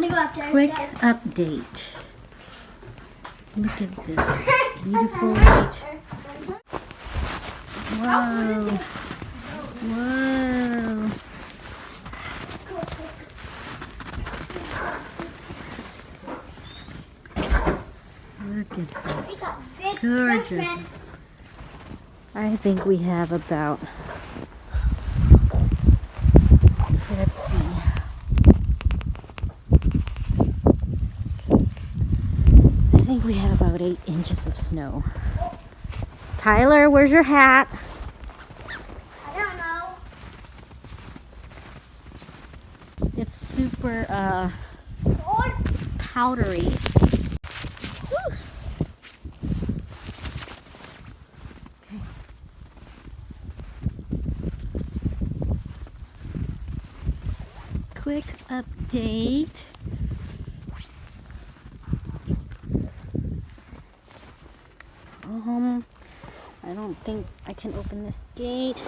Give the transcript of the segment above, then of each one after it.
Quick update. Look at this beautiful white. Whoa. Whoa. Look at this. Gorgeous. I think we have about, let's see. I think we have about 8 inches of snow. Tyler, where's your hat? I don't know. It's super powdery. Woo. Okay. Quick update. I don't think I can open this gate.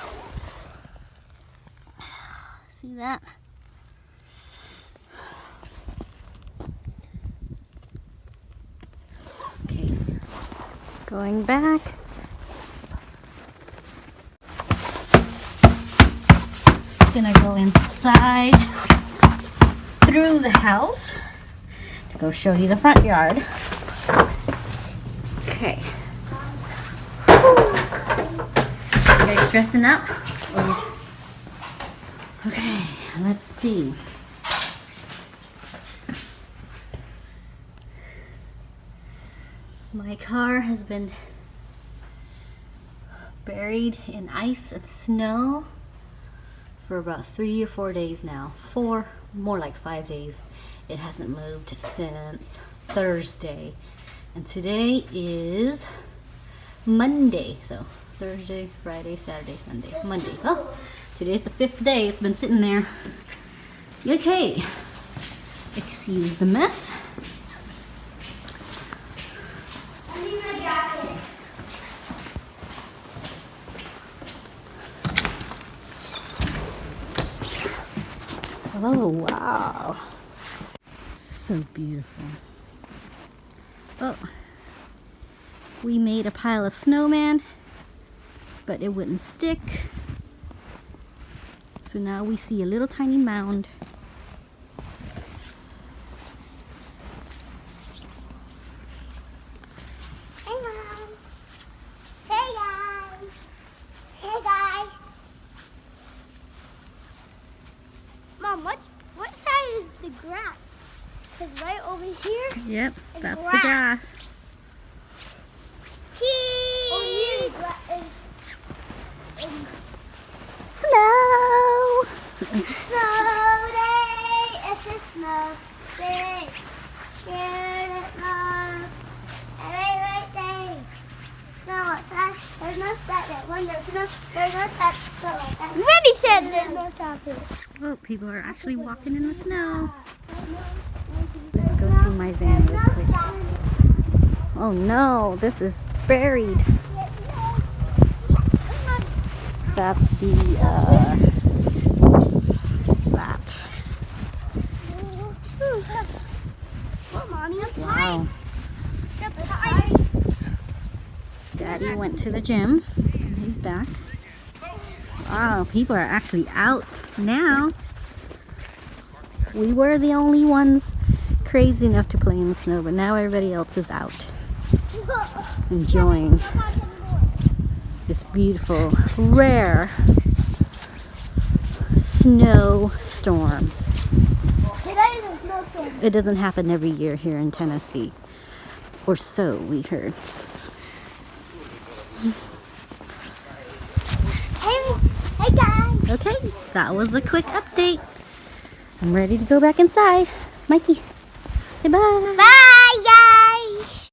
See that? Okay, going back. Gonna go inside through the house to go show you the front yard. Okay. You guys dressing up? Okay, let's see. My car has been buried in ice and snow for about 3 or 4 days now. More like 5 days. It hasn't moved since Thursday. And today is Monday. So Thursday, Friday, Saturday, Sunday, Monday. Oh, today's the 5th day. It's been sitting there. Okay. Excuse the mess. I need my jacket. Oh, wow. So beautiful. Oh, we made a pile of snowman, but it wouldn't stick. So now we see a little tiny mound. Hey, Mom. Hey, guys. Hey, guys. Mom, what side is the grass? Because right over here. Yep, It's that's grass. the grass. Cheese. Oh, here's Snow! snow day. It's a snow day. Get it, Mom. Right there. Snow outside. There's no stop there. When there's no stop. Go like that. Ready said there's no stop here. Oh, people are actually walking in the snow. Let's go see my van real quick. Oh no, this is buried. That's the, that. Oh, Mommy, I'm Wow. Daddy went to the gym. He's back. Wow, people are actually out now. We were the only ones crazy enough to play in the snow, but now everybody else is out enjoying this beautiful, rare snowstorm. Today is a snowstorm. It doesn't happen every year here in Tennessee, or so we heard. Hey guys. Okay, that was a quick update. I'm ready to go back inside. Mikey, say bye. Bye, guys.